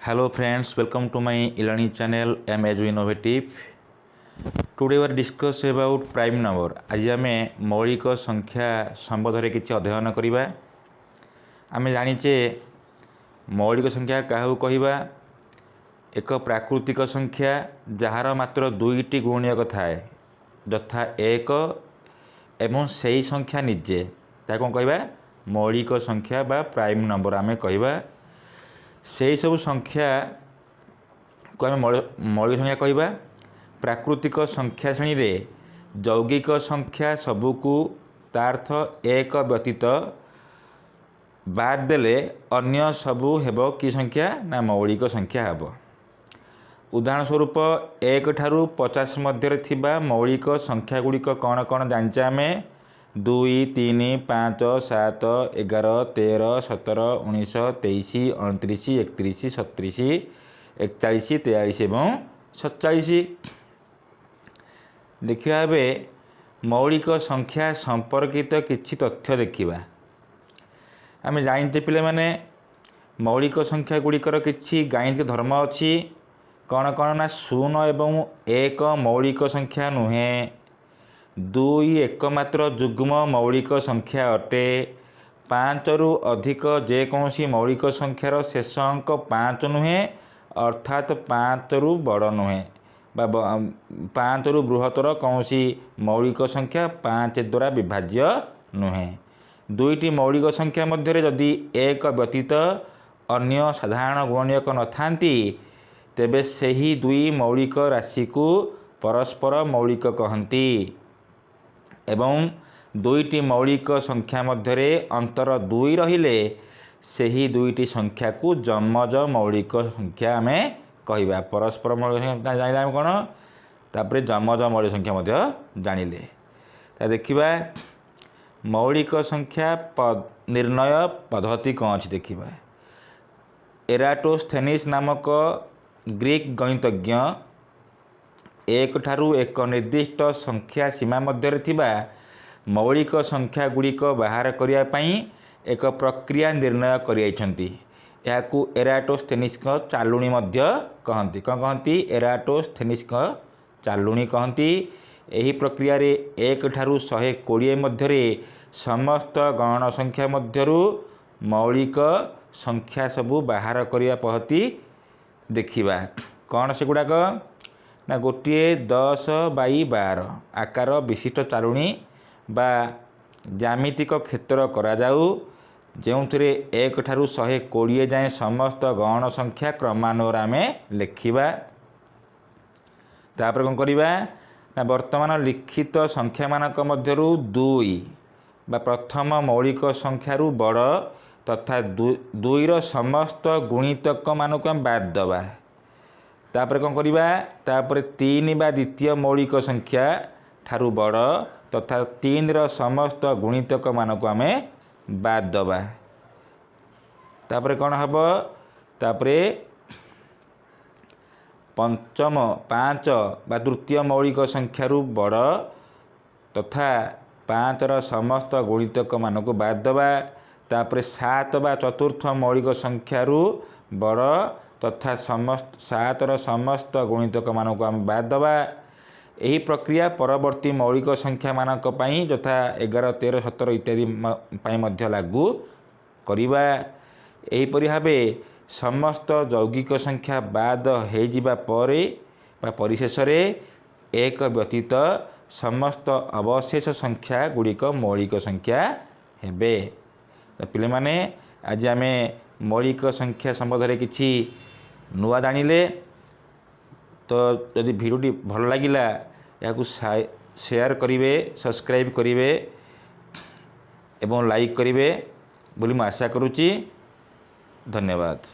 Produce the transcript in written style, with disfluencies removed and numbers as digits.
Hello friends, welcome to my e-learning channel M as Innovative. Today we are discuss about prime number. आज आमे मौलिक संख्या संबंध किसी अध्ययन करिबा। आमे जानिचे मौलिक संख्या काहू कहिबा एक प्राकृतिक संख्या जहार मात्र दुईटी गुणियक थाए यथा एक एवं सेही संख्या निजे ता कौन कहबा मौलिक संख्या बा प्राइम नंबर आमे कहबा। से सब संख्या को आम मौलिक संख्या कहबा। प्राकृतिक संख्या श्रेणी रे यौगिक संख्या सबुकू तार्थ एक व्यतीत बाद देले अन्य सबू हेब कि संख्या ना मौलिक संख्या हेब। उदाहरण स्वरूप 1 ठारू 50 मध्य थिबा मौलिक संख्या गुड़िक कौन कौन जानिचे आमे 2 3 5 7 11 13 17 19 23 29 31 37 41 43 एवं 47। देखिए बे मौलिक संख्या संपर्कित किछि तथ्य देखिबा। आमे जानिते पिले माने मौलिक संख्या गुड़िकर किछि गाणितिक धर्म अछि। कौन कौन ना 0 एवं 1 मौलिक संख्या नुहे। 2 एकमात्र जुग्म मौलिक संख्या अटे। 5 रु अधिक जेकोसी मौलिक संख्यार शेष अंक 5 नुहे अर्थात 5 रु बड़ नुहे बा 5 रु बृहत्तर कौनसी मौलिक संख्या 5 द्वारा विभाज्य नुहे। दुईटी मौलिक संख्या मध्य जदि एक व्यतीत अन्य साधारण गुणनीयक नथांती तेबे सही दुई मौलिक राशि को परस्पर मौलिक कहती एवं दुईटी मौलिक संख्या मध्य अंतर 2 रहिले सही दुईटी संख्या को जमज मौलिक संख्या आमे कहिबा। परस्पर मौलिक संख्या जानिले आमे कोन तापरे जमज मौलिक संख्या मध्य जानिले ता देखिबा। मौलिक संख्या निर्णय पद्धति कौन अछि देखिबा। एराटोस्थेनिस नामक ग्रीक गणितज्ञ 1 ठारू एक निर्दिष्ट संख्या सीमा मध्य थिबा मौलिक संख्या गुड़िक बाहर करिया पई एक प्रक्रिया निर्णय करियाइछंती। याकू एराटोस्थेनिस चालुणी मध्य कहंती। कौन कहंती एराटोस्थेनिस चालुणी कहंती। एही प्रक्रिया रे 1 ठारू 120 मध्य समस्त गणन संख्या मध्यरु मौलिक संख्या सबू बाहर करिया पद्धति देखिबा। कौन से गुड़ाक ना गोटे 10/12 आकार विशिष्ट चालुणी बा ज्यामितिक क्षेत्र करा जाऊ जो 1 ठारू 120 जाए समस्त गणन संख्या क्रमानुसार आमे लिखिबा। तापर कौन करिबा ना वर्तमान लिखित संख्या मानक मध्यरु 2 बा प्रथम मौलिक संख्यारु बड़ तथा 2 रो समस्त गुणितक मानक बाद दबा। तापर कौन करिबा तापर 3 बा द्वितीय मौलिक संख्या ठारू बड़ तथा 3 रो समस्त गुणितक मानक आमे बाद दबा। तापर कौन हबो तापर पंचम 5 बा तृतीय मौलिक संख्यारु बड़ तथा 5 रो समस्त गुणितक मानक बाद दबा। तापर 7 बा चतुर्थ मौलिक संख्यारु बड़ तथा समस्त 7 रो समस्त गुणितक मानक आम बाद दबा। यही प्रक्रिया परवर्ती मौलिक संख्या मानक पई यथा 11 13 17 इत्यादि पई मध्य लागू करिबा। एही परि भाबे समस्त यौगिक संख्या बाद हे जिबा परे बा परिशेष रे एक व्यतीत समस्त अवशेष संख्या गुड़िक मौलिक संख्या हेबे। तो पिले माने आज आमे मौलिक संख्या संबंध किछि नुआ जानिले। तो यदि भिडियोटी भल लागिला याकू शेयर करिवे सब्सक्राइब करिवे एवं लाइक करिवे बोली मैं आशा करुच्ची। धन्यवाद।